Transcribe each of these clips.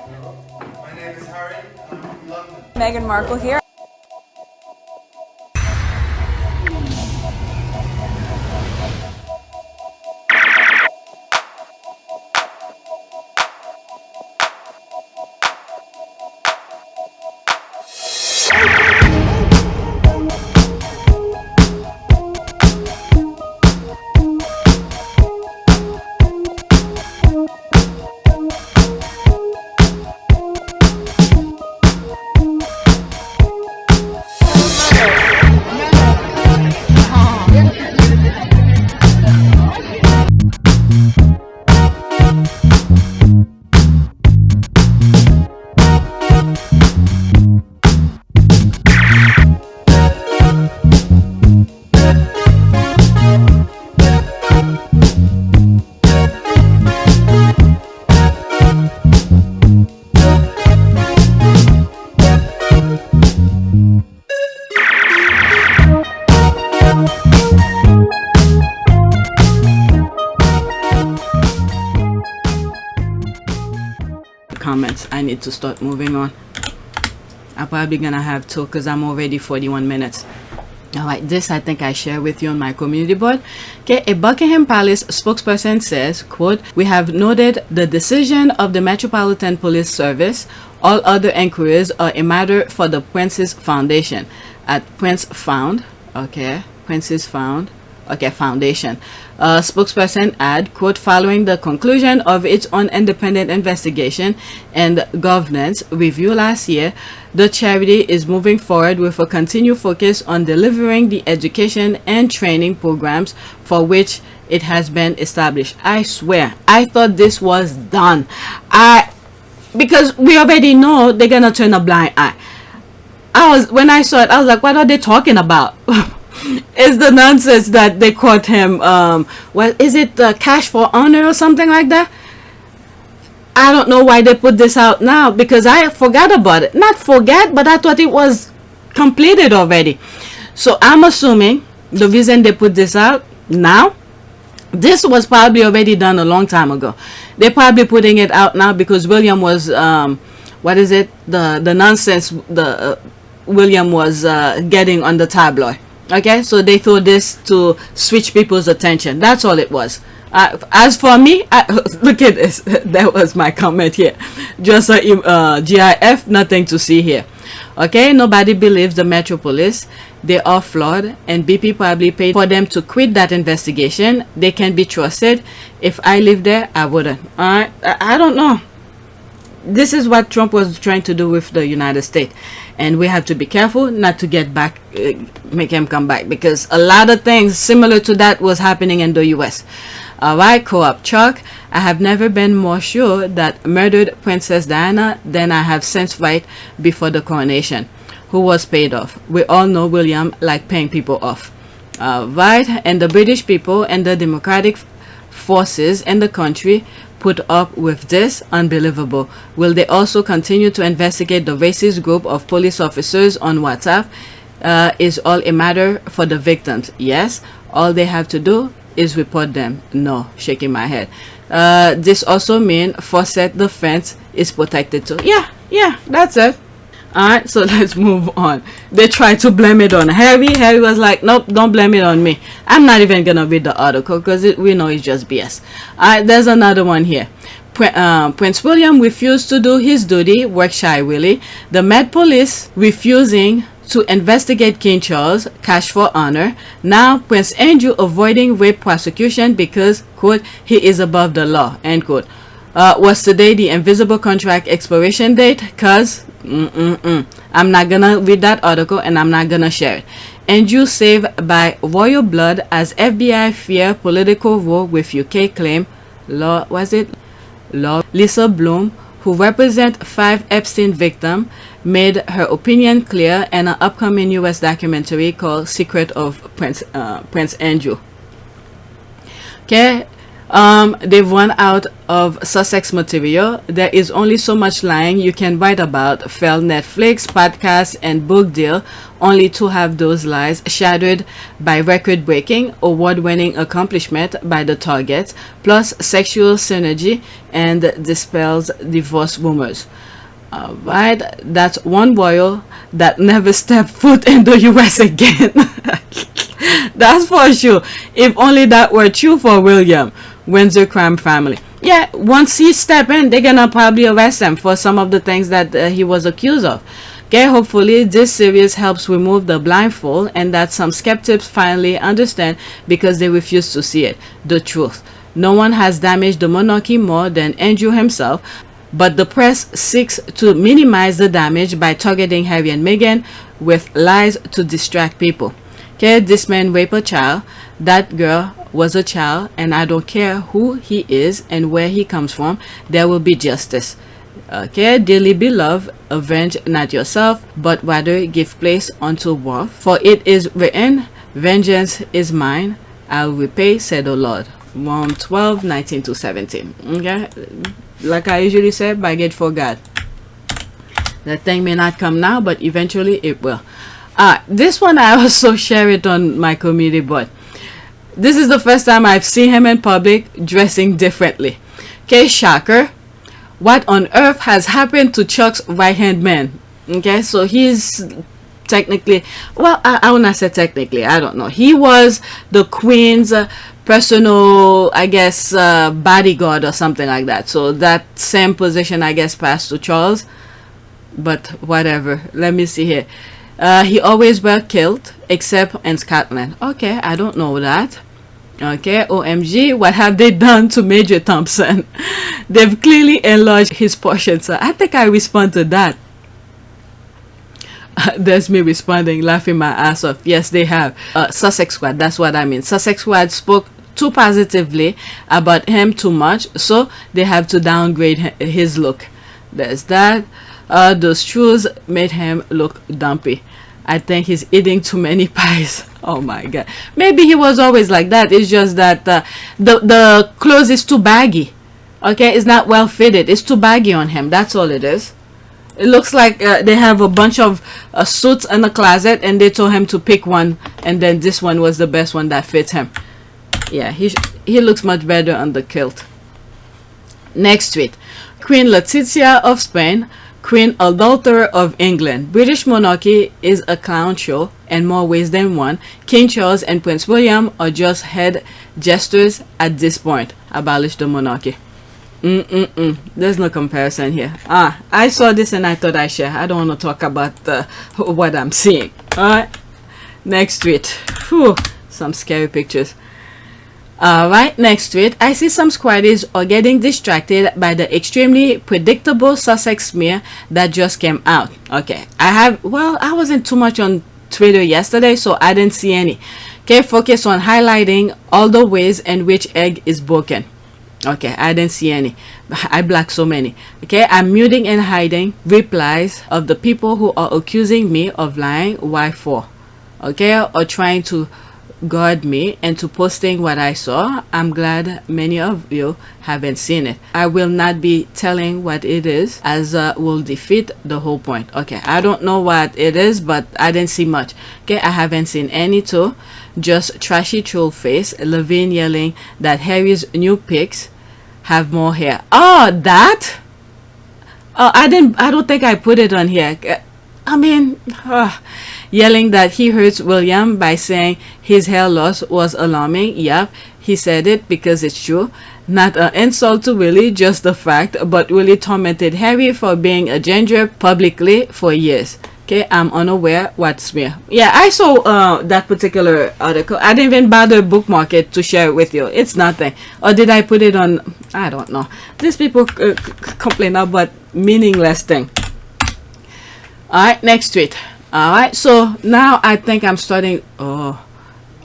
My name is Harry, and I'm from London. Meghan Markle here. Comments. I need to start moving on. I'm probably gonna have to because I'm already 41 minutes. Alright, this I think I share with you on my community board. Okay, a Buckingham Palace spokesperson says, quote, "We have noted the decision of the Metropolitan Police Service. All other inquiries are a matter for the Prince's Foundation." At Prince Found, okay, Prince's Found, okay, Foundation. Spokesperson add, quote, "Following the conclusion of its own independent investigation and governance review last year, the charity is moving forward with a continued focus on delivering the education and training programs for which it has been established." I swear, I thought this was done. Because we already know they're gonna turn a blind eye. When I saw it, I was like, what are they talking about? Is the nonsense that they caught him, well, is it cash for honor or something like that? I don't know why they put this out now, because I forgot about it. Not forget, but I thought it was completed already. So I'm assuming the reason they put this out now, this was probably already done a long time ago. They're probably putting it out now because William was, what is it? The nonsense William was getting on the tabloid. Okay, so they threw this to switch people's attention. That's all it was. As for me, look at this. That was my comment here. Just a GIF, nothing to see here. Okay, nobody believes the Metropolis. They are flawed, and BP probably paid for them to quit that investigation. They can be trusted. If I lived there, I wouldn't. Alright, I don't know. This is what Trump was trying to do with the United States, and we have to be careful not to get back, make him come back, because a lot of things similar to that was happening in the US. Alright, co-op Chuck, "I have never been more sure that murdered Princess Diana than I have since right before the coronation. Who was paid off? We all know William liked paying people off." Right, and the British people and the democratic forces in the country put up with this? Unbelievable. Will they also continue to investigate the racist group of police officers on WhatsApp? Is all a matter for the victims? Yes. All they have to do is report them. No. Shaking my head. This also mean Fawcett the fence is protected too. Yeah, that's it. Alright, so let's move on. They tried to blame it on Harry. Harry was like, nope, don't blame it on me. I'm not even gonna read the article because we know it's just BS. Alright, there's another one here. Prince William refused to do his duty, work shy Willie. The Met Police refusing to investigate King Charles, cash for honor. Now Prince Andrew avoiding rape prosecution because, quote, he is above the law, end quote. Was today the invisible contract expiration date? Cause I'm not gonna read that article and I'm not gonna share it. Andrew saved by royal blood as FBI fear political war with UK claim. Law Lisa Bloom, who represent 5 Epstein victims, made her opinion clear in an upcoming US documentary called Secret of Prince Andrew. Okay, They've run out of Sussex material. There is only so much lying you can write about. Fell Netflix, podcast, and book deal, only to have those lies shattered by record-breaking, award-winning accomplishment by the target, plus sexual synergy and dispels divorce rumors. Alright, that's one royal that never stepped foot in the US again. That's for sure. If only that were true for William, Windsor crime family. Yeah, once he step in, they're gonna probably arrest him for some of the things that he was accused of. Okay, hopefully this series helps remove the blindfold and that some skeptics finally understand, because they refuse to see it, the truth. No one has damaged the monarchy more than Andrew himself, but the press seeks to minimize the damage by targeting Harry and Meghan with lies to distract people. Okay, this man raped a child. That girl was a child, and I don't care who he is and where he comes from, there will be justice. Okay, dearly beloved, avenge not yourself, but rather give place unto wrath. For it is written, vengeance is mine, I'll repay, said the Lord. Rome 12, 19 to 17. Okay, like I usually say, baggage for God. That thing may not come now, but eventually it will. This one I also share it on my community board. This is the first time I've seen him in public dressing differently. Okay, shocker. What on earth has happened to Chuck's right-hand man? Okay, so he's technically, well, I will not say technically, I don't know. He was the Queen's personal, I guess, bodyguard or something like that. So that same position, I guess, passed to Charles. But whatever. Let me see here. He always wear kilt, except in Scotland. Okay, I don't know that. Okay, OMG, what have they done to Major Thompson? They've clearly enlarged his portion, so I think I respond to that. There's me responding, laughing my ass off. Yes, they have. Sussex Squad, that's what I mean. Sussex Squad spoke too positively about him too much, so they have to downgrade his look. There's that. Those shoes made him look dumpy. I think he's eating too many pies. Oh my god. Maybe he was always like that. It's just that the clothes is too baggy. Okay, it's not well fitted. It's too baggy on him. That's all it is. It looks like they have a bunch of suits in the closet and they told him to pick one, and then this one was the best one that fits him. Yeah, he looks much better on the kilt. Next tweet. Queen Letizia of Spain, Queen Adulterer of England. British monarchy is a clown show in more ways than one. King Charles and Prince William are just head gestures at this point. Abolish the monarchy. There's no comparison here. I saw this and I thought I share. I don't want to talk about what I'm seeing. Alright, next tweet. Whew, some scary pictures. Alright, next tweet. I see some squaddies are getting distracted by the extremely predictable Sussex smear that just came out. Okay, I wasn't too much on Twitter yesterday, so I didn't see any. Okay, focus on highlighting all the ways in which egg is broken. Okay, I didn't see any. I blocked so many. Okay, I'm muting and hiding replies of the people who are accusing me of lying. Why for? Okay, or trying to guard me into posting what I saw. I'm glad many of you haven't seen it. I will not be telling what it is, as will defeat the whole point. Okay, I don't know what it is, but I didn't see much. Okay, I haven't seen any too. Just trashy troll face, Levine yelling that Harry's new pics have more hair. Oh, that? Oh, I don't think I put it on here. I mean, yelling that he hurts William by saying his hair loss was alarming. Yep, he said it because it's true. Not an insult to Willie, just the fact. But Willie tormented Harry for being a ginger publicly for years. Okay, I'm unaware what smear. Yeah, I saw that particular article. I didn't even bother bookmark it to share it with you. It's nothing. Or did I put it on? I don't know. These people complain about meaningless thing. Alright, next tweet. Alright, so now I think I'm starting.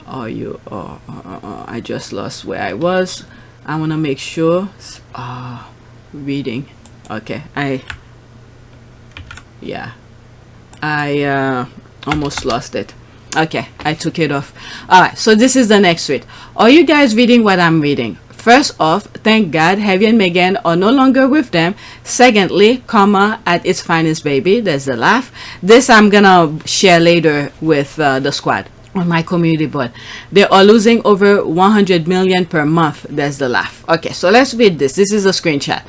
I just lost where I was. I want to make sure. Reading. Okay, I almost lost it. Okay, I took it off. Alright, so this is the next tweet. Are you guys reading what I'm reading? First off, thank God Harry and Meghan are no longer with them. Secondly, karma at its finest, baby. There's the laugh. This I'm gonna share later with the squad on my community board. They are losing over 100 million per month. There's the laugh. Okay, so let's read this. This is a screenshot.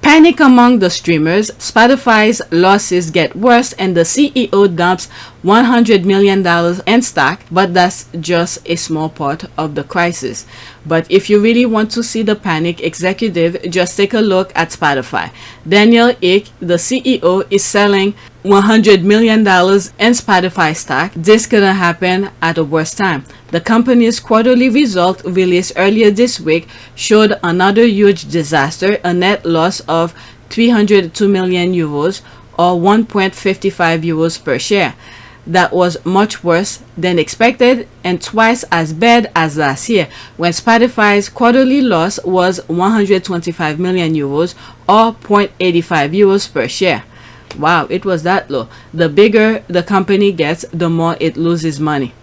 Panic among the streamers. Spotify's losses get worse and the CEO dumps $100 million in stock, but that's just a small part of the crisis. But if you really want to see the panic executive, just take a look at Spotify. Daniel Ek, the CEO, is selling $100 million in Spotify stock. This couldn't happen at a worse time. The company's quarterly result released earlier this week showed another huge disaster, a net loss of 302 million euros or 1.55 euros per share. That was much worse than expected and twice as bad as last year, when Spotify's quarterly loss was 125 million euros or 0.85 euros per share. Wow, it was that low. The bigger the company gets, the more it loses money.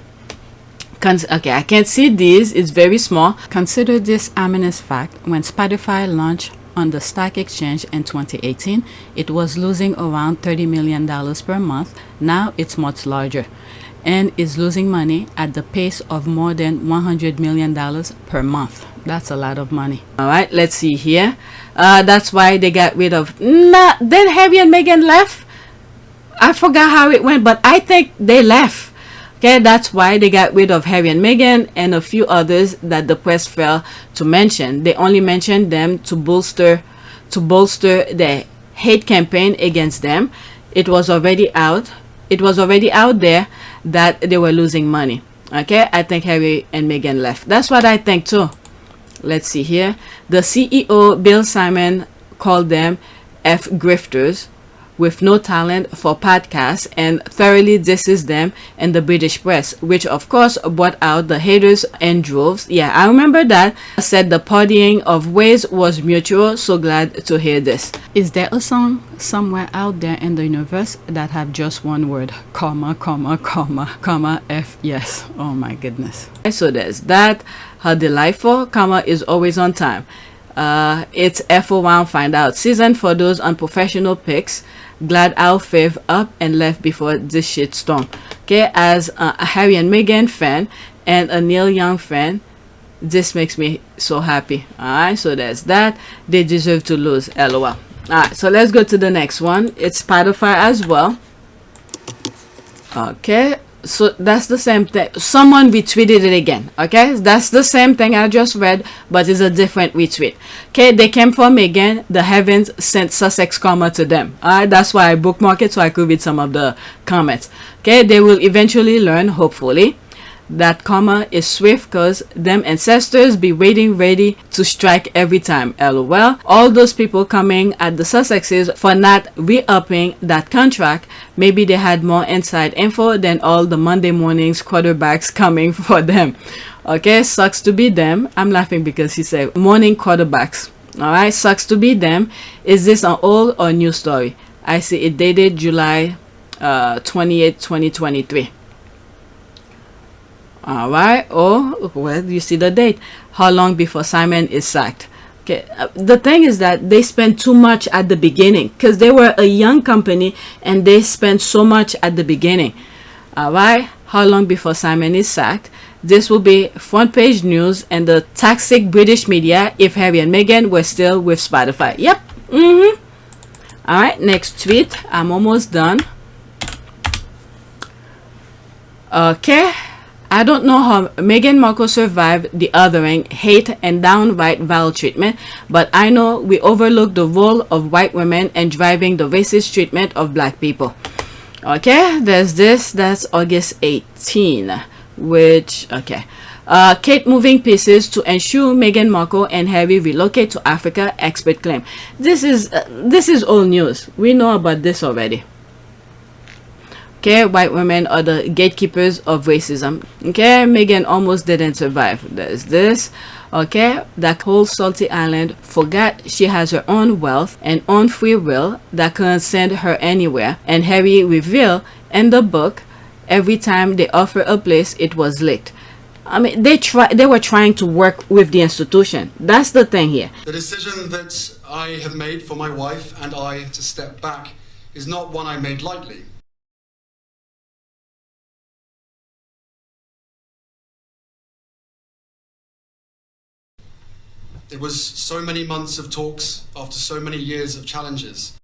Okay, I can't see these. It's very small. Consider this ominous fact. When Spotify launched on the stock exchange in 2018, it was losing around $30 million per month. Now it's much larger and is losing money at the pace of more than $100 million per month. That's a lot of money. All right, let's see here. That's why they got rid of... Then Harry and Meghan left. I forgot how it went, but I think they left. Okay, that's why they got rid of Harry and Meghan and a few others that the press failed to mention. They only mentioned them to bolster the hate campaign against them. It was already out. It was already out there that they were losing money. Okay, I think Harry and Meghan left. That's what I think too. Let's see here. The CEO, Bill Simon, called them grifters with no talent for podcasts and thoroughly disses them in the British press, which of course brought out the haters in droves. Yeah, I remember that. I said the partying of ways was mutual. So glad to hear this. Is there a song somewhere out there in the universe that have just one word? Karma, karma, karma, karma, F, yes. Oh my goodness. So there's that. How delightful. Karma is always on time. It's F01 find out season for those unprofessional picks. Glad I'll fave up and left before this shitstorm. Okay, as a Harry and Meghan fan and a Neil Young fan, this makes me so happy. Alright, so there's that. They deserve to lose, lol. Alright, so let's go to the next one. It's Spotify as well. Okay, so that's the same thing. Someone retweeted it again. Okay, that's the same thing I just read, but it's a different retweet. Okay, they came from Meghan. The heavens sent Sussex KARMA to them. Alright, that's why I bookmarked it so I could read some of the comments. Okay, they will eventually learn, hopefully, that karma is swift, cause them ancestors be waiting ready to strike every time. LOL. All those people coming at the Sussexes for not re-upping that contract, maybe they had more inside info than all the Monday mornings quarterbacks coming for them. Okay, sucks to be them. I'm laughing because he said morning quarterbacks. Alright, sucks to be them. Is this an old or new story? I see it dated July 28, 2023. Alright, oh, well, you see the date. How long before Simon is sacked? Okay, the thing is that they spent too much at the beginning because they were a young company and they spent so much at the beginning. Alright, how long before Simon is sacked? This will be front page news and the toxic British media if Harry and Meghan were still with Spotify. Yep. Alright, next tweet. I'm almost done. Okay. I don't know how Meghan Markle survived the othering, hate, and downright vile treatment, but I know we overlook the role of white women in driving the racist treatment of black people. Okay, there's this. That's August 18, which, okay. Kate moving pieces to ensure Meghan Markle and Harry relocate to Africa, expert claim. This is old news. We know about this already. Okay, white women are the gatekeepers of racism. Okay, Meghan almost didn't survive. There's this. Okay, that whole salty island forgot she has her own wealth and own free will that couldn't send her anywhere. And Harry revealed in the book, every time they offer a place, it was licked. I mean, they were trying to work with the institution. That's the thing here. The decision that I have made for my wife and I to step back is not one I made lightly. It was so many months of talks after so many years of challenges.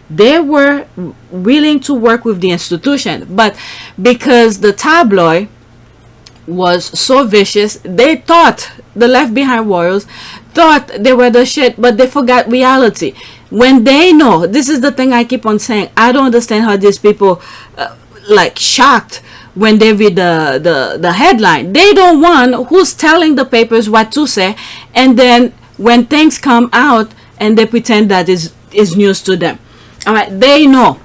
They were willing to work with the institution, but because the tabloid was so vicious, they thought, the left behind royals thought they were the shit, but they forgot reality. When they know, this is the thing I keep on saying, I don't understand how these people like shocked when they read the headline. They don't want who's telling the papers what to say, and then when things come out and they pretend that is news to them. All right, they know.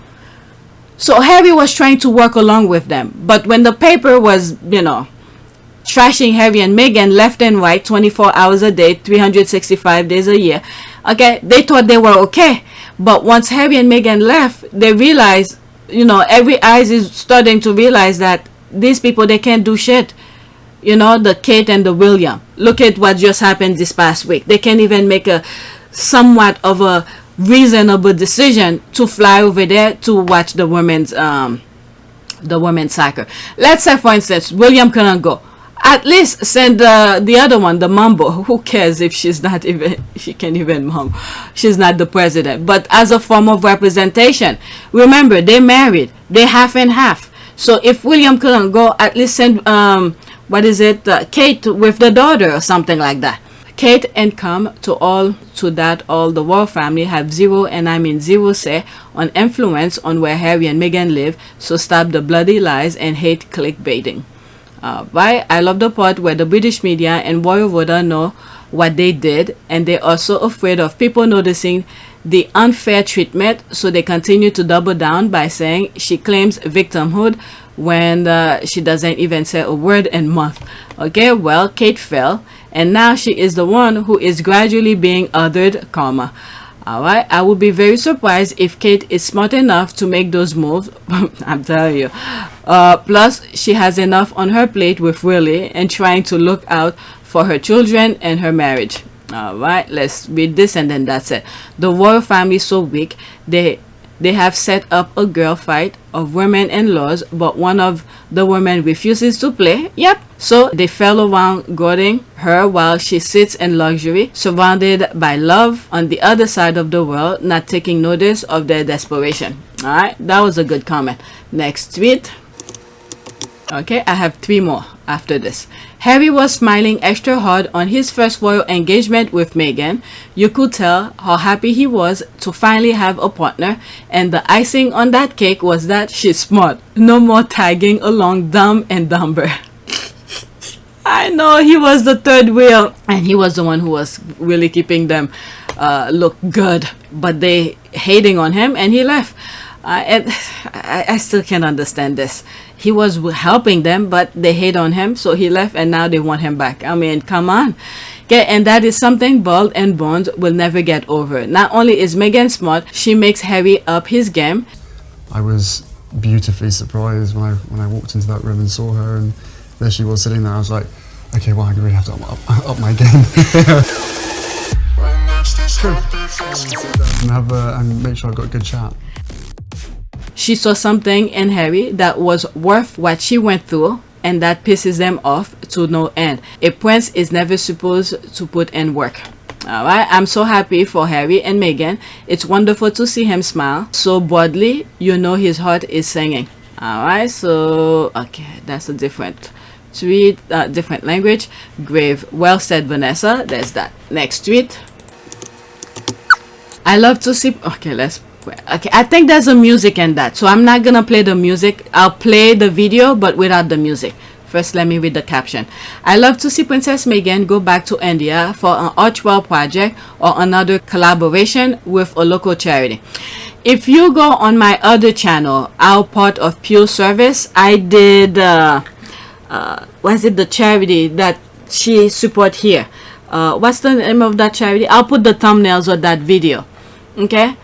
So Harry was trying to work along with them, but when the paper was, you know, trashing Harry and Meghan left and right, 24 hours a day, 365 days a year, okay, they thought they were okay. But once Harry and Meghan left, they realized, you know, every eyes is starting to realize that these people, they can't do shit. You know, the Kate and the William, look at what just happened this past week. They can't even make a somewhat of a reasonable decision to fly over there to watch the women's soccer. Let's say, for instance, William couldn't go. At least send the other one, the Mambo. Who cares if she can't even mom. She's not the president. But as a form of representation, remember, they married. They half and half. So if William couldn't go, at least send Kate with the daughter or something like that. Kate and come to all the royal family have zero, and I mean zero, say on influence on where Harry and Meghan live. So stop the bloody lies and hate clickbaiting. Right? I love the part where the British media and royal voter know what they did, and they're also afraid of people noticing the unfair treatment, so they continue to double down by saying she claims victimhood when she doesn't even say a word in month. Okay, well, Kate fell, and now she is the one who is gradually being othered, karma. Alright, I would be very surprised if Kate is smart enough to make those moves. I'm telling you. Plus, she has enough on her plate with Willie and trying to look out for her children and her marriage. Alright, let's read this and then that's it. The royal family is so weak. They have set up a girl fight of women-in-laws, but one of the women refuses to play. Yep. So they fell around guarding her while she sits in luxury, surrounded by love on the other side of the world, not taking notice of their desperation. Alright, that was a good comment. Next tweet. Okay, I have 3 more after this. Harry was smiling extra hard on his first royal engagement with Meghan. You could tell how happy he was to finally have a partner, and the icing on that cake was that she's smart. No more tagging along Dumb and Dumber. I know, he was the third wheel, and he was the one who was really keeping them look good, but they hating on him, and he left. And I still can't understand this. He was helping them, but they hate on him, so he left, and now they want him back. I mean, come on. Okay, and that is something Bald and Bones will never get over. Not only is Meghan smart, she makes Harry up his game. I was beautifully surprised when I walked into that room and saw her, and there she was sitting there. I was like, okay, well, I really have to up my game. and make sure I've got a good chat. She saw something in Harry that was worth what she went through, and that pisses them off to no end. A prince is never supposed to put in work. Alright, I'm so happy for Harry and Meghan. It's wonderful to see him smile so broadly, you know his heart is singing. Alright, so okay, that's a different tweet, different language. Grave. Well said, Vanessa. There's that. Next tweet. I love to see. Okay, I think there's a music in that, so I'm not gonna play the music. I'll play the video but without the music. First, let me read the caption. I love to see Princess Meghan go back to India for an Archewell project or another collaboration with a local charity. If you go on my other channel, our part of Pure Service, I did was it the charity that she support here? What's the name of that charity? I'll put the thumbnails of that video. Okay.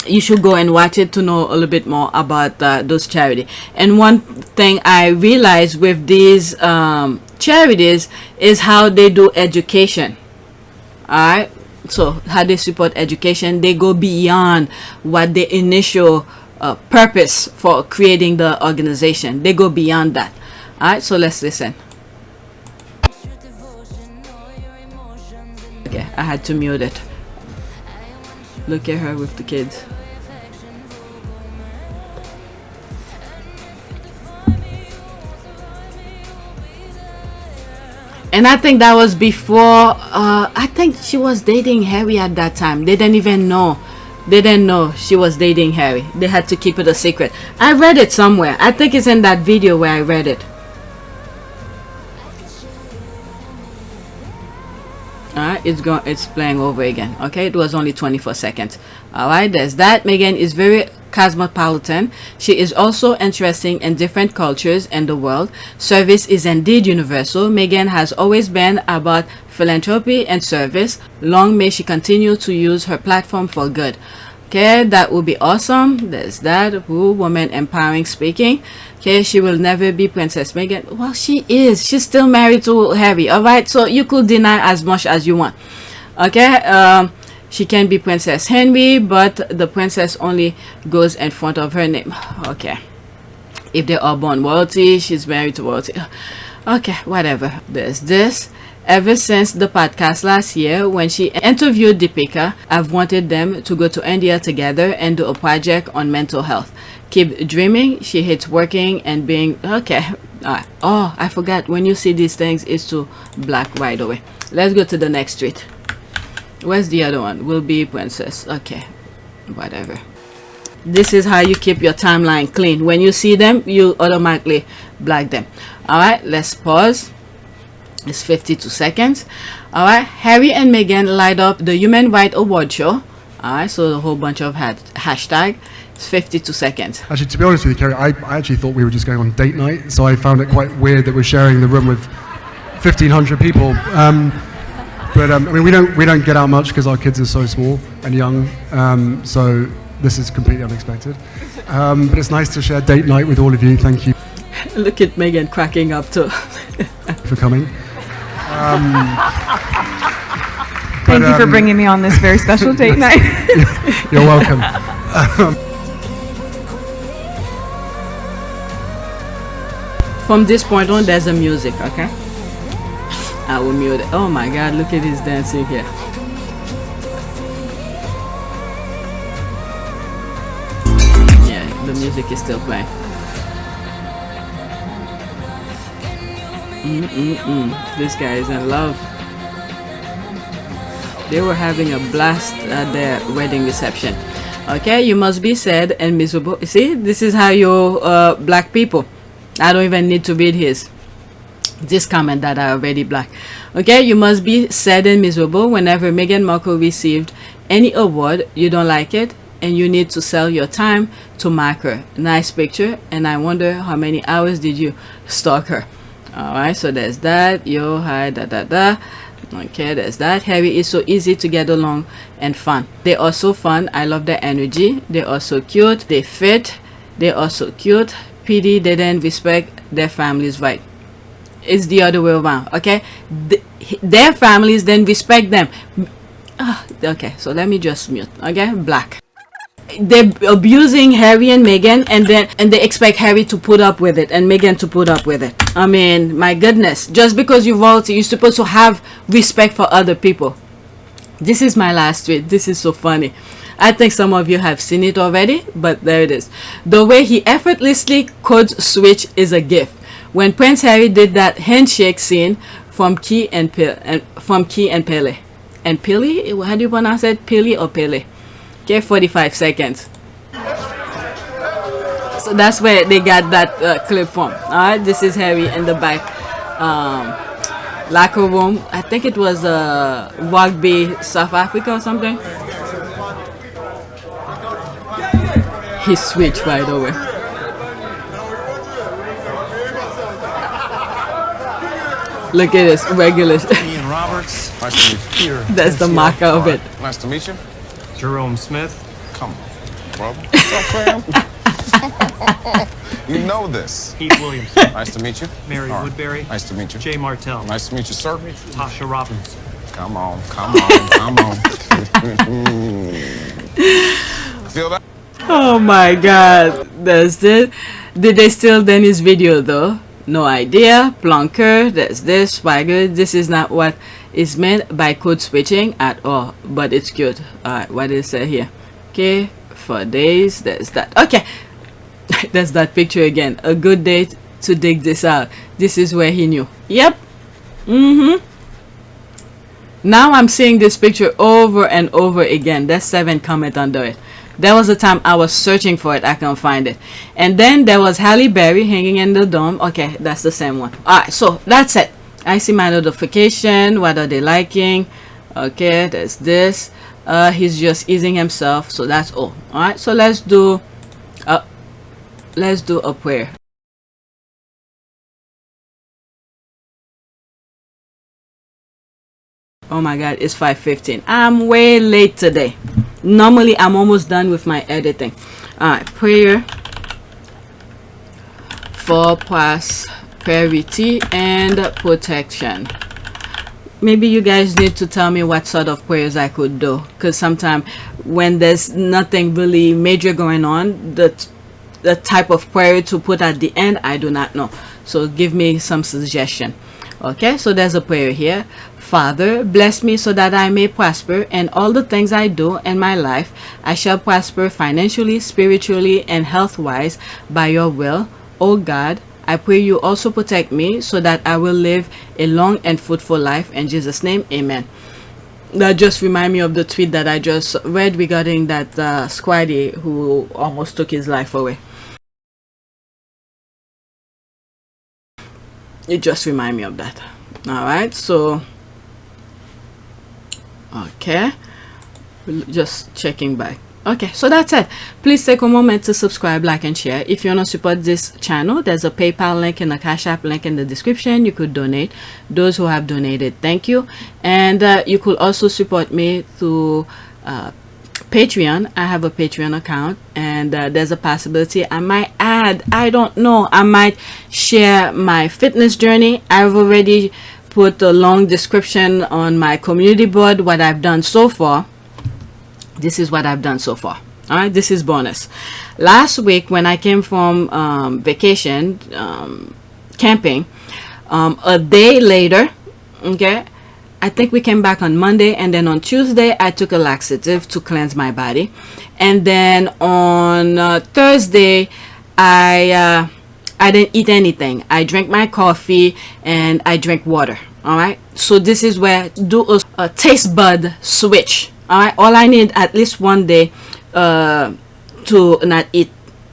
you should go and watch it to know a little bit more about those charity. And one thing I realized with these charities is how they do education. All right, so how they support education, they go beyond what the initial purpose for creating the organization. They go beyond that. All right, so let's listen. Okay, I had to mute it. Look at her with the kids. And I think that was before, I think she was dating Harry at that time. They didn't even know. They didn't know she was dating Harry. They had to keep it a secret. I read it somewhere. I think it's in that video where I read it. Alright, it's playing over again. Okay, it was only 24 seconds. Alright, there's that. Meghan is very cosmopolitan. She is also interesting in different cultures in the world. Service is indeed universal. Meghan has always been about philanthropy and service. Long may she continue to use her platform for good. Okay, that would be awesome. There's that. Ooh, woman empowering speaking. Okay, she will never be Princess Meghan. Well, she is. She's still married to Harry. All right, so you could deny as much as you want. Okay, she can be Princess Henry, but the princess only goes in front of her name. Okay, if they are born royalty, she's married to royalty. Okay, whatever. There's this. Ever since the podcast last year when she interviewed Deepika, I've wanted them to go to India together and do a project on mental health. Keep dreaming. She hates working and being okay. Oh, I forgot, when you see these things, it's to black right away. Let's go to the next tweet. Where's the other one? Will be princess. Okay, whatever. This is how you keep your timeline clean. When you see them, you automatically black them. All right, let's pause. It's 52 seconds. All right, Harry and Meghan light up the Human Rights Award show. All right, so a whole bunch of hashtag. It's 52 seconds. Actually, to be honest with you, Kerry, I actually thought we were just going on date night, so I found it quite weird that we're sharing the room with 1,500 people. But I mean, we don't get out much because our kids are so small and young. So this is completely unexpected. But it's nice to share date night with all of you. Thank you. Look at Meghan cracking up too. For coming. Thank you for bringing me on this very special date night. You're welcome. From this point on, there's a music, okay? I will mute it. Oh my god, look at his dancing here. Yeah, the music is still playing. This guy is in love. They were having a blast at their wedding reception. Okay, you must be sad and miserable. See, this is how you black people. I don't even need to read this comment that are already black. Okay, you must be sad and miserable whenever Meghan Markle received any award. You don't like it and you need to sell your time to mark her. Nice picture, and I wonder how many hours did you stalk her. Alright, so there's that. Yo, hi, okay, there's that. Harry is so easy to get along and fun. They are so fun. I love their energy. They are so cute. They fit. They are so cute. PD didn't respect their families, right? It's the other way around. Okay, their families then respect them. Okay, so let me just mute. Okay, black. They're abusing Harry and Meghan, and they expect Harry to put up with it and Meghan to put up with it. I mean, my goodness, just because you're royalty, you're supposed to have respect for other people. This is my last tweet. This is so funny. I think some of you have seen it already, but there it is. The way he effortlessly code switch is a gift. When Prince Harry did that handshake scene from Key and Pele. And Pele? How do you pronounce it? Pele or Pele? Okay, 45 seconds. So that's where they got that clip from. Alright, this is Harry in the back locker room. I think it was rugby South Africa or something. He switched right away. Look at this, regular. Ian Roberts. Nice to meet you. That's the marker of it. Nice to meet you. Jerome Smith. Come. brother. What's up, fam? You know this. Heath Williamson. Nice to meet you. Mary Woodbury. Nice to meet you. Jay Martell. Nice to meet you, sir. Tasha Robbins. Come on, come on, come on. Feel that? Oh my god, that's it. Did they steal Dennis' video though? No idea. Plonker, that's this. Swagger, this is not what is meant by code switching at all, but it's cute. Alright, what is it here? Okay, for days, there's that. Okay, that's that picture again. A good day to dig this out. This is where he knew. Yep. Now I'm seeing this picture over and over again. There's 7 comments under it. There was a time I was searching for it, I can't find it. And then there was Halle Berry hanging in the dome. Okay, that's the same one. Alright, so that's it. I see my notification. What are they liking? Okay, there's this. He's just easing himself, so that's all. Alright, so let's do a prayer. Oh my god, it's 5:15. I'm way late today. Normally I'm almost done with my editing. Alright, prayer for prosperity and protection. Maybe you guys need to tell me what sort of prayers I could do, because sometimes when there's nothing really major going on, the type of prayer to put at the end, I do not know. So give me some suggestion. Okay, so there's a prayer here. Father, bless me so that I may prosper in all the things I do in my life. I shall prosper financially, spiritually, and health-wise by your will. Oh God, I pray you also protect me so that I will live a long and fruitful life. In Jesus' name, amen. That just reminds me of the tweet that I just read regarding that squaddie who almost took his life away. It just reminds me of that. Alright, so okay, just checking back. Okay, so that's it. Please take a moment to subscribe, like, and share. If you want to support this channel, there's a PayPal link and a Cash App link in the description. You could donate. Those who have donated, thank you. And you could also support me through Patreon. I have a Patreon account, and there's a possibility I might add, I don't know, I might share my fitness journey. I've already put a long description on my community board what I've done so far. This is what I've done so far. All right, this is bonus. Last week when I came from vacation, camping, a day later, okay, I think we came back on Monday, and then on Tuesday I took a laxative to cleanse my body, and then on Thursday I didn't eat anything. I drank my coffee and I drank water. All right, so this is where do a taste bud switch. All right, all I need at least one day to not eat.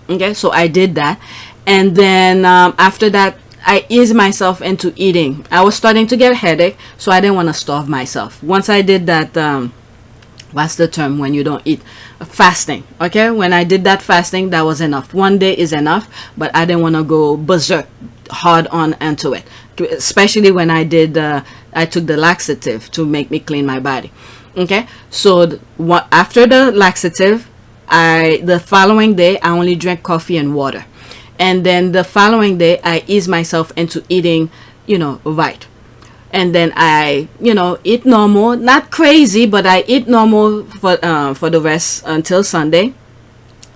Okay, so I did that, and then after that I eased myself into eating. I was starting to get a headache, so I didn't want to starve myself. Once I did that, what's the term when you don't eat? Fasting. Okay, when I did that fasting, that was enough. One day is enough, but I didn't want to go berserk hard on into it, especially when I did I took the laxative to make me clean my body. Okay, so after the laxative, the following day I only drank coffee and water, and then the following day I eased myself into eating, right. And then I, eat normal, not crazy, but I eat normal for the rest until Sunday.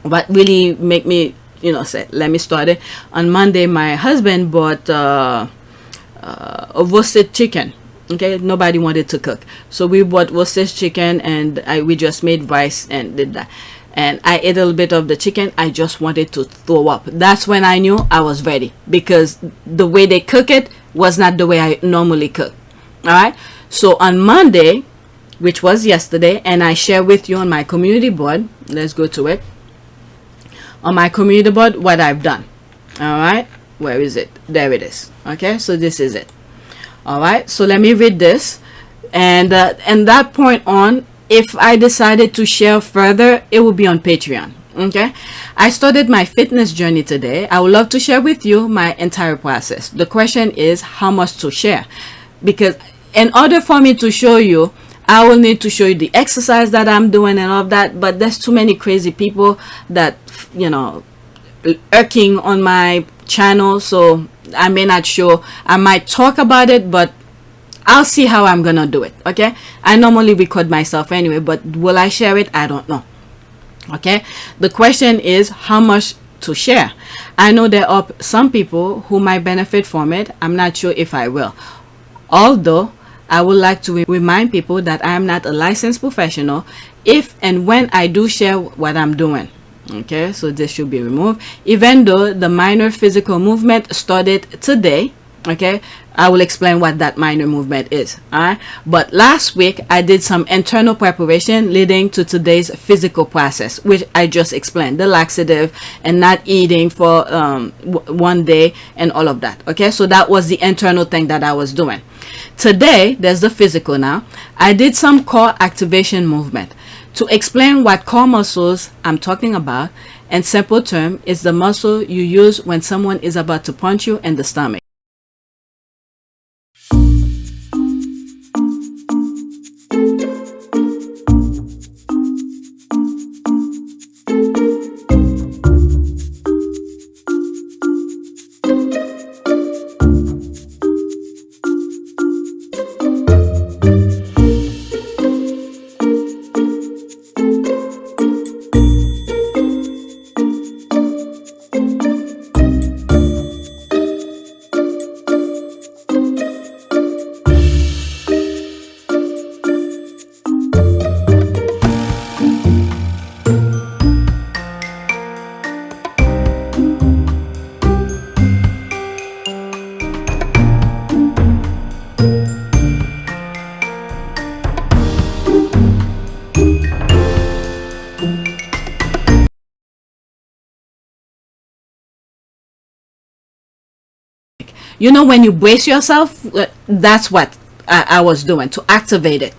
What really make me, say, let me start it. On Monday, my husband bought a roasted chicken. Okay, nobody wanted to cook, so we bought roasted chicken, and we just made rice and did that. And I ate a little bit of the chicken. I just wanted to throw up. That's when I knew I was ready, because the way they cook it was not the way I normally cook. All right, so on Monday, which was yesterday, and I share with you on my community board, let's go to it. On my community board, what I've done. All right, where is it? There it is. Okay, so this is it. All right, so let me read this, and that point on, if I decided to share further, it will be on Patreon. Okay, I started my fitness journey today. I would love to share with you my entire process. The question is how much to share, because in order for me to show you, I will need to show you the exercise that I'm doing and all of that, but there's too many crazy people that, you know, irking on my channel, so I may not show. I might talk about it, but I'll see how I'm gonna do it. Okay, I normally record myself anyway, but will I share it? I don't know. Okay, the question is how much to share. I know there are some people who might benefit from it. I'm not sure if I will, although I would like to remind people that I am not a licensed professional if and when I do share what I'm doing. Okay, so this should be removed, even though the minor physical movement started today. Okay, I will explain what that minor movement is. All right, but last week I did some internal preparation leading to today's physical process, which I just explained, the laxative and not eating for 1 day and all of that. Okay, so that was the internal thing that I was doing. Today there's the physical. Now I did some core activation movement. To explain what core muscles I'm talking about, in simple term, is the muscle you use when someone is about to punch you in the stomach. You know, when you brace yourself, that's what I was doing to activate it.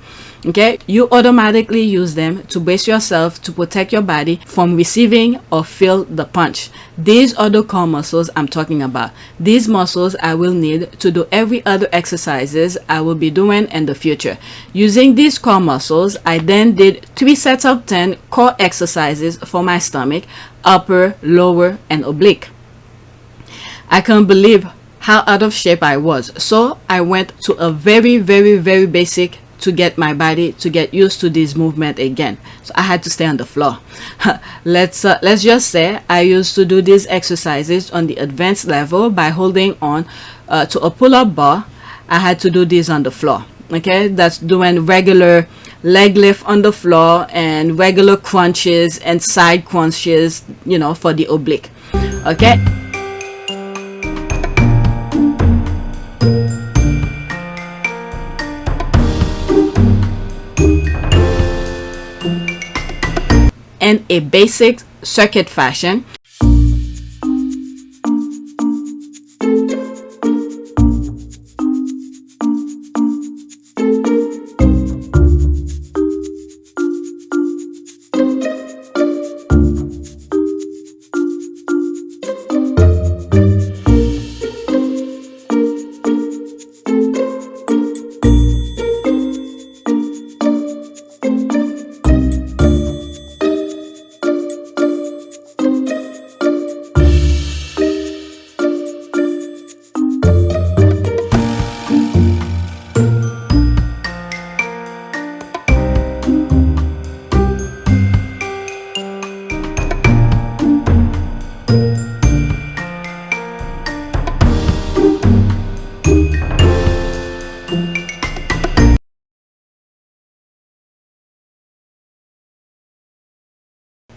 Okay, you automatically use them to brace yourself to protect your body from receiving or feel the punch. These are the core muscles I'm talking about. These muscles I will need to do every other exercises I will be doing in the future. Using these core muscles, I then did 3 sets of 10 core exercises for my stomach, upper, lower, and oblique. I can't believe how out of shape I was, so I went to a very basic to get my body to get used to this movement again. So I had to stay on the floor. Let's just say I used to do these exercises on the advanced level by holding on to a pull-up bar. I had to do this on the floor. Okay, that's doing regular leg lift on the floor and regular crunches and side crunches, you know, for the oblique. Okay. In a basic circuit fashion.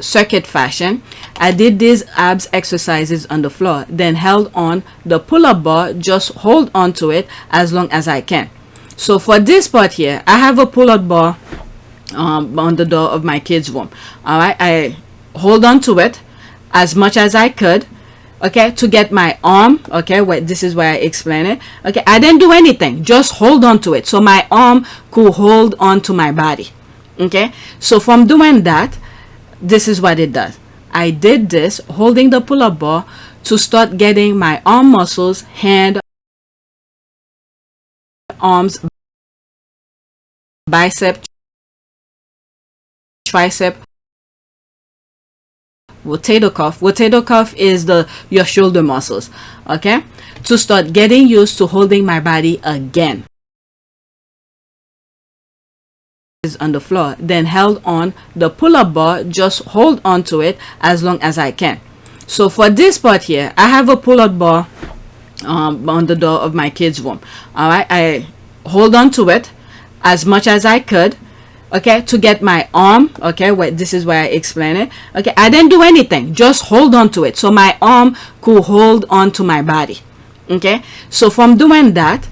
Circuit fashion. I did these abs exercises on the floor, then held on the pull-up bar. Just hold on to it as long as I can. So for this part here, I have a pull-up bar on the door of my kids' room. All right, I hold on to it as much as I could, okay, to get my arm, okay, this is where I explain it. Okay, I didn't do anything, just hold on to it so my arm could hold on to my body. Okay, so from doing that, this is what it does. I did this holding the pull-up bar to start getting my arm muscles, hand, arms, bicep, tricep, rotator cuff. Rotator cuff is your shoulder muscles, okay, to start getting used to holding my body again. Is on the floor, then held on the pull-up bar. Just hold on to it as long as I can. So for this part here, I have a pull-up bar on the door of my kids' room. All right, I hold on to it as much as I could, okay, to get my arm, okay, this is where I explain it, okay. I didn't do anything, just hold on to it so my arm could hold on to my body, okay. So from doing that,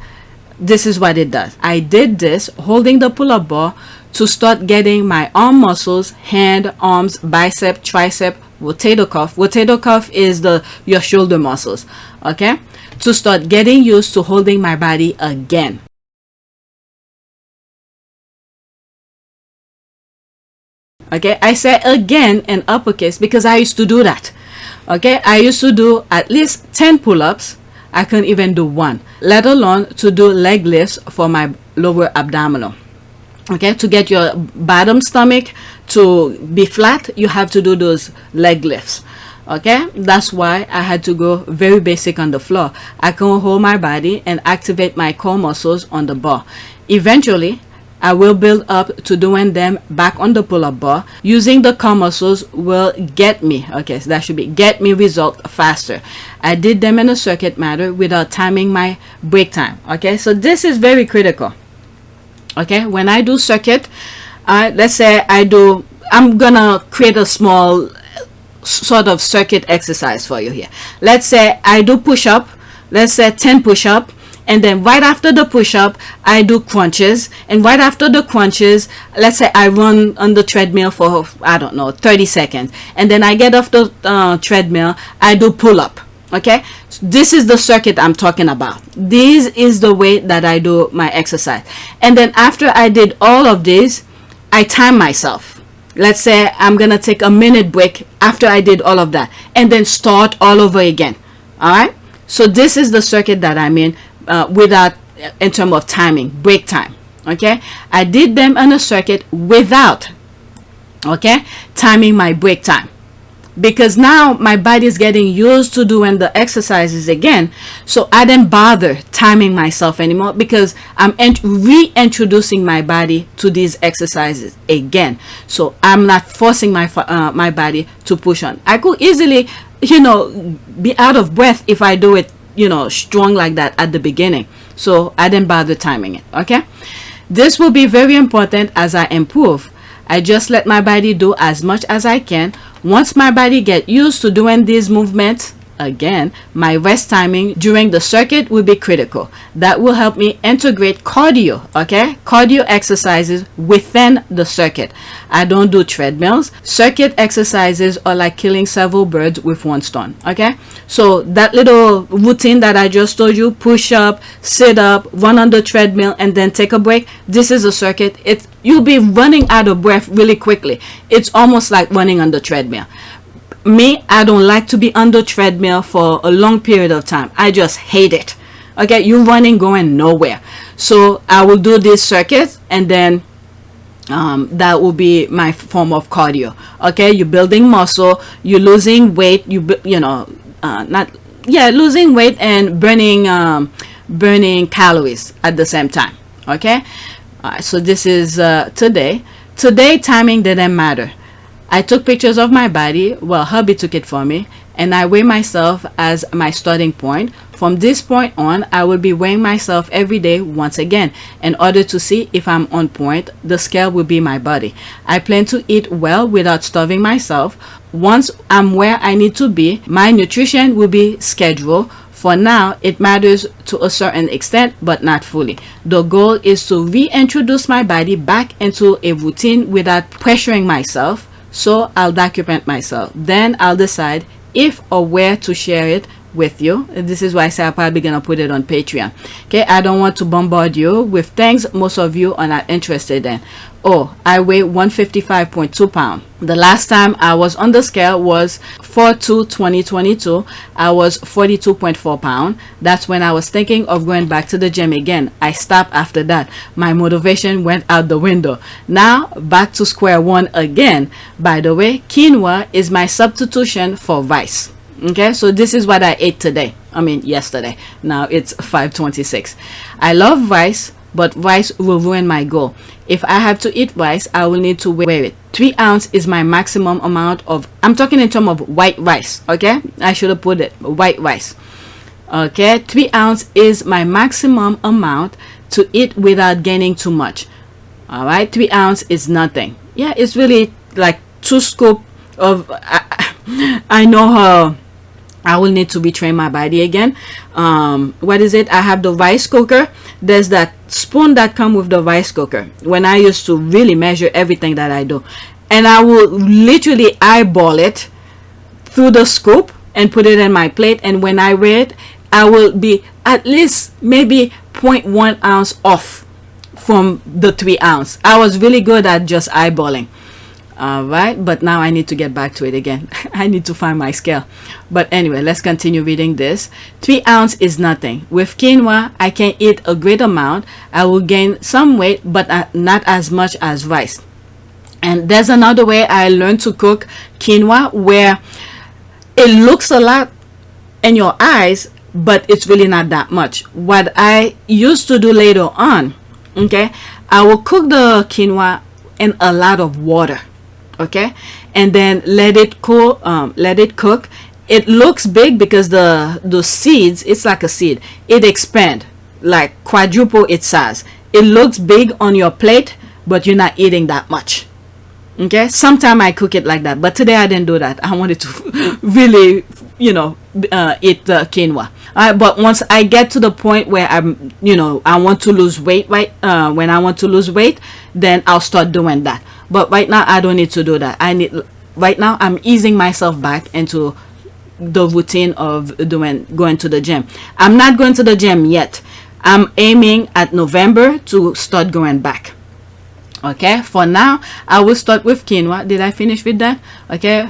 this is what it does. I did this holding the pull-up bar to start getting my arm muscles, hand, arms, bicep, tricep, rotator cuff. Rotator cuff is your shoulder muscles, okay, to start getting used to holding my body again. Okay, I say again in uppercase because I used to do that. Okay, I used to do at least 10 pull-ups. I couldn't even do one, let alone to do leg lifts for my lower abdominal. Okay, to get your bottom stomach to be flat, you have to do those leg lifts. Okay, that's why I had to go very basic on the floor. I can hold my body and activate my core muscles on the bar. Eventually I will build up to doing them back on the pull-up bar. Using the core muscles will get me, okay, so that should be get me result faster. I did them in a circuit manner without timing my break time. Okay, so this is very critical. Okay, when I do circuit, let's say I'm gonna create a small sort of circuit exercise for you here. Let's say I do push-up, let's say 10 push-up, and then right after the push-up I do crunches, and right after the crunches, let's say I run on the treadmill for, I don't know, 30 seconds, and then I get off the treadmill, I do pull-up. Okay, so this is the circuit I'm talking about. This is the way that I do my exercise. And then after I did all of this, I time myself. Let's say I'm gonna take a minute break after I did all of that, and then start all over again. All right, so this is the circuit that I'm in without, in terms of timing, break time. Okay, I did them on a circuit without, okay, timing my break time, because now my body is getting used to doing the exercises again. So I didn't bother timing myself anymore because I'm reintroducing my body to these exercises again. So I'm not forcing my my body to push on. I could easily, you know, be out of breath if I do it, you know, strong like that at the beginning. So I didn't bother timing it. Okay, this will be very important as I improve. I just let my body do as much as I can. Once my body get used to doing these movements again, my rest timing during the circuit will be critical. That will help me integrate cardio, okay, cardio exercises within the circuit. I don't do treadmills. Circuit exercises are like killing several birds with one stone. Okay, so that little routine that I just told you, push up, sit up, run on the treadmill, and then take a break, this is a circuit. You'll be running out of breath really quickly. It's almost like running on the treadmill. Me, I don't like to be on the treadmill for a long period of time. I just hate it. Okay, you're running going nowhere. So I will do this circuit, and then that will be my form of cardio. Okay, you're building muscle, you're losing weight, losing weight and burning calories at the same time. Okay, so this is today timing didn't matter. I took pictures of my body. Well, hubby took it for me, and I weigh myself as my starting point. From this point on, I will be weighing myself every day once again in order to see if I'm on point. The scale will be my body. I plan to eat well without starving myself. Once I'm where I need to be, my nutrition will be scheduled. For now, it matters to a certain extent, but not fully. The goal is to reintroduce my body back into a routine without pressuring myself. So I'll document myself. Then I'll decide if or where to share it with you. This is why I say I'm probably gonna put it on Patreon. Okay, I don't want to bombard you with things most of you are not interested in. Oh, I weigh 155.2 pounds. The last time I was on the scale was 4/2/2022. I was 42.4 pounds. That's when I was thinking of going back to the gym again. I stopped after that. My motivation went out the window. Now back to square one again. By the way, quinoa is my substitution for rice. Okay, so this is what I ate today. I mean yesterday. Now it's 5:26. I love rice, but rice will ruin my goal. If I have to eat rice, I will need to weigh it. 3 ounces is my maximum amount of, I'm talking in terms of white rice. Okay, I should have put it white rice. Okay, 3 ounces is my maximum amount to eat without gaining too much. All right, 3 ounces is nothing. Yeah, it's really like 2 scoops of I know how I will need to retrain my body again. What is it? I have the rice cooker. There's that spoon that come with the rice cooker. When I used to really measure everything that I do, and I will literally eyeball it through the scoop and put it in my plate. And when I weigh it, I will be at least maybe 0.1 ounce off from the 3 ounce. I was really good at just eyeballing. All right, but now I need to get back to it again. I need to find my scale. But anyway, let's continue reading this. 3 ounces is nothing. With quinoa, I can eat a great amount. I will gain some weight, but not as much as rice. And there's another way I learned to cook quinoa where it looks a lot in your eyes, but it's really not that much. What I used to do later on, okay, I will cook the quinoa in a lot of water. Okay, and then let it cool, let it cook. It looks big because the seeds, it's like a seed, it expand like quadruple its size. It looks big on your plate, but you're not eating that much. Okay, sometimes I cook it like that, but today I didn't do that. I wanted to really, you know, eat the quinoa. But once I get to the point where I'm, you know, I want to lose weight, right? When I want to lose weight, then I'll start doing that. But right now I don't need to do that. Right now I'm easing myself back into the routine of going to the gym. I'm not going to the gym yet. I'm aiming at November to start going back. Okay, for now I will start with quinoa. Did I finish with that? Okay,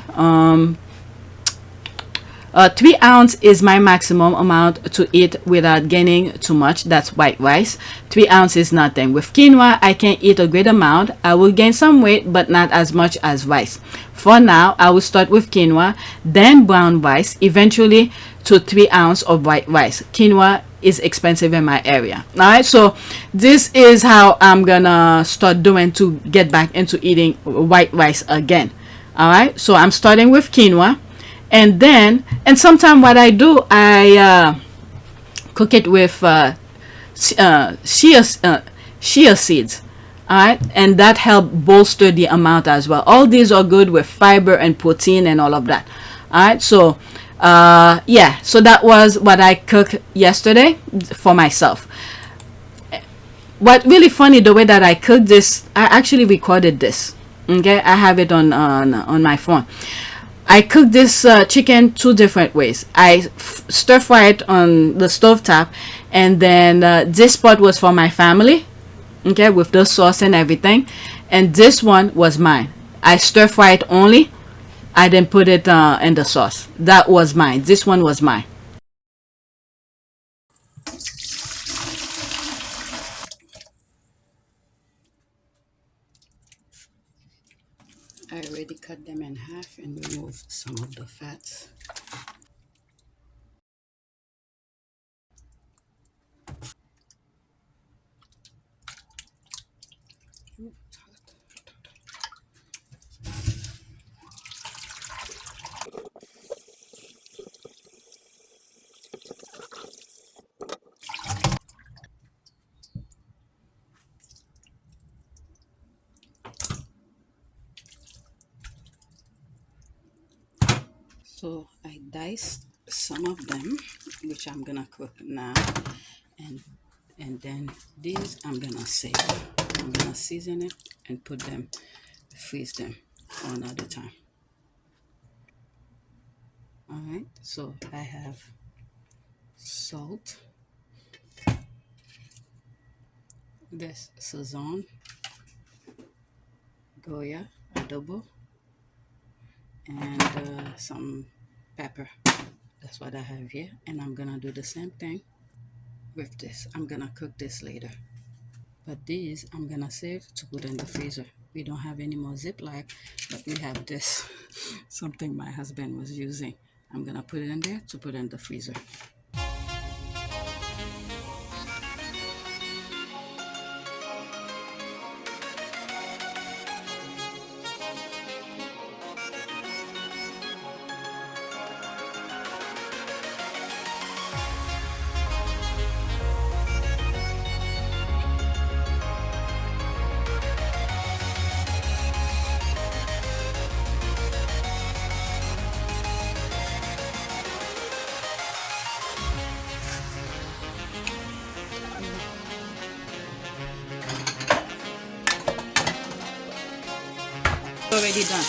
3 ounces is my maximum amount to eat without gaining too much. That's white rice. 3 ounces is nothing. With quinoa, I can eat a great amount. I will gain some weight, but not as much as rice. For now, I will start with quinoa, then brown rice, eventually to 3 ounces of white rice. Quinoa is expensive in my area. All right, so this is how I'm gonna start doing to get back into eating white rice again. All right, so I'm starting with quinoa. And then, and sometimes what I do, I cook it with chia seeds. All right, and that help bolster the amount as well. All these are good with fiber and protein and all of that. All right, so yeah, so that was what I cooked yesterday for myself. What really funny, the way that I cooked this, I actually recorded this. Okay, I have it on my phone. I cook this chicken 2 different ways. I stir fry it on the stove top, and then this part was for my family, okay, with the sauce and everything, and this one was mine. I stir fry it only. I didn't put it in the sauce. That was mine. This one was mine. I already cut them in half and removed some of the fats. So I diced some of them, which I'm gonna cook now, and then these I'm gonna save. I'm gonna season it and put them, freeze them for another time. All right, so I have salt, this sazon, goya, adobo, and some pepper. That's what I have here, and I'm gonna do the same thing with this. I'm gonna cook this later, but these I'm gonna save to put in the freezer. We don't have any more Ziploc, but we have this something my husband was using. I'm gonna put it in there to put in the freezer. Already done.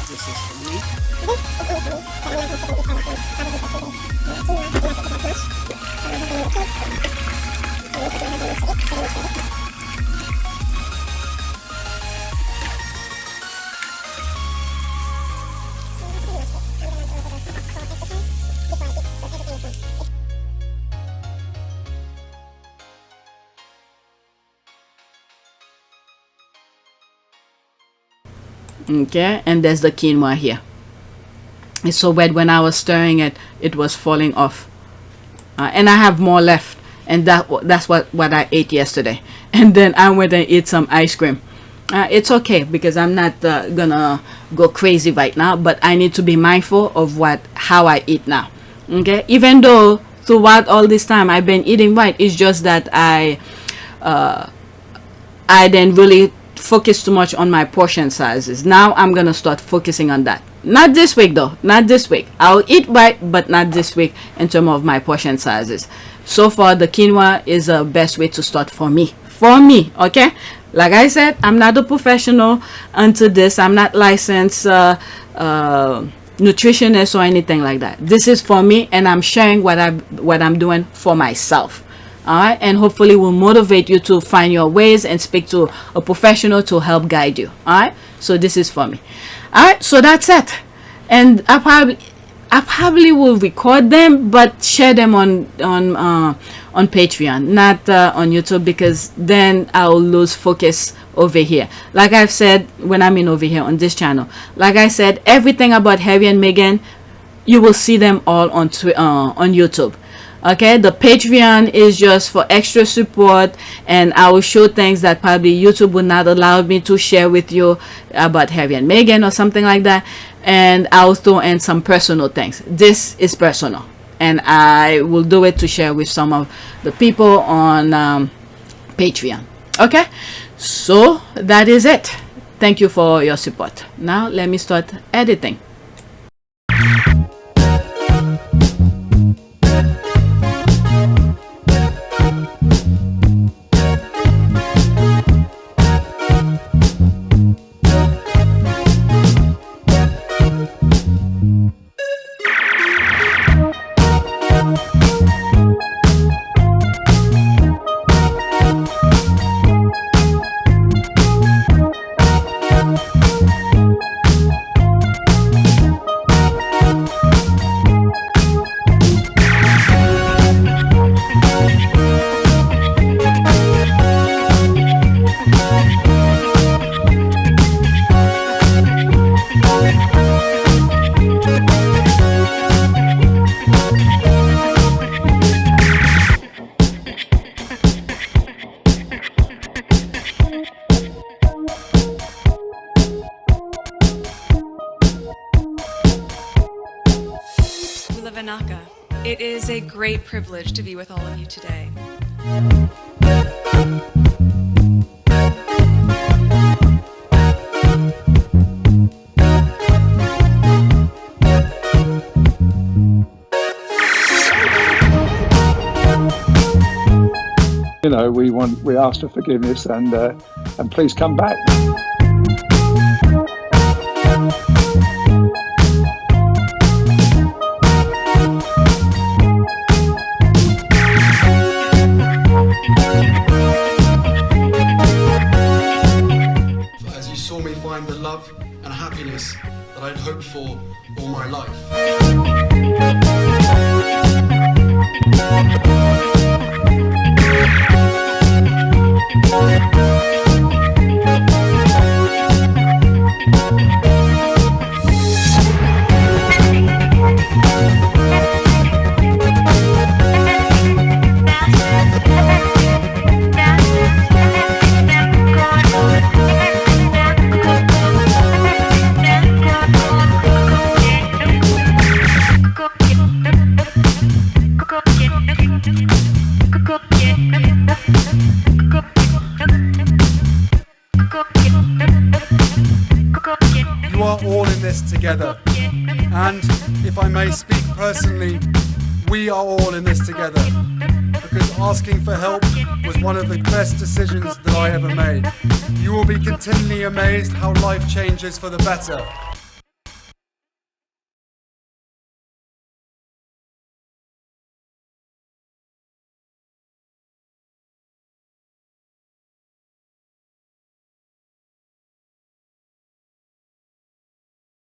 This is for me. Okay, and there's the quinoa here. It's so wet. When I was stirring it, it was falling off, and I have more left, and that's what I ate yesterday. And then I went and ate some ice cream. It's okay because I'm not gonna go crazy right now, but I need to be mindful of how I eat now. Okay, even though throughout all this time I've been eating right, it's just that I didn't really focus too much on my portion sizes. Now I'm gonna start focusing on that. Not this week though, not this week. I'll eat right, but not this week in terms of my portion sizes. So far the quinoa is the best way to start for me. Okay, like I said, I'm not a professional into this. I'm not licensed nutritionist or anything like that. This is for me, and I'm sharing what I'm doing for myself. All right, and hopefully will motivate you to find your ways and speak to a professional to help guide you. All right, so this is for me. All right, so that's it. And I probably will record them, but share them on Patreon, not on YouTube, because then I'll lose focus over here. Like I've said, when I'm in over here on this channel, like I said, everything about Harry and Meghan, you will see them all on YouTube. Okay, the Patreon is just for extra support, and I will show things that probably YouTube would not allow me to share with you about Harry and Meghan or something like that. And I'll throw in some personal things. This is personal, and I will do it to share with some of the people on Patreon. Okay, so that is it. Thank you for your support. Now let me start editing. It is a great privilege to be with all of you today. You know, we ask for forgiveness, and please come back. As you saw me find the love and happiness that I'd hoped for all my life. You are all in this together, and if I may speak personally, we are all in this together, because asking for help was one of the best decisions that I ever made. You will be continually amazed how life changes for the better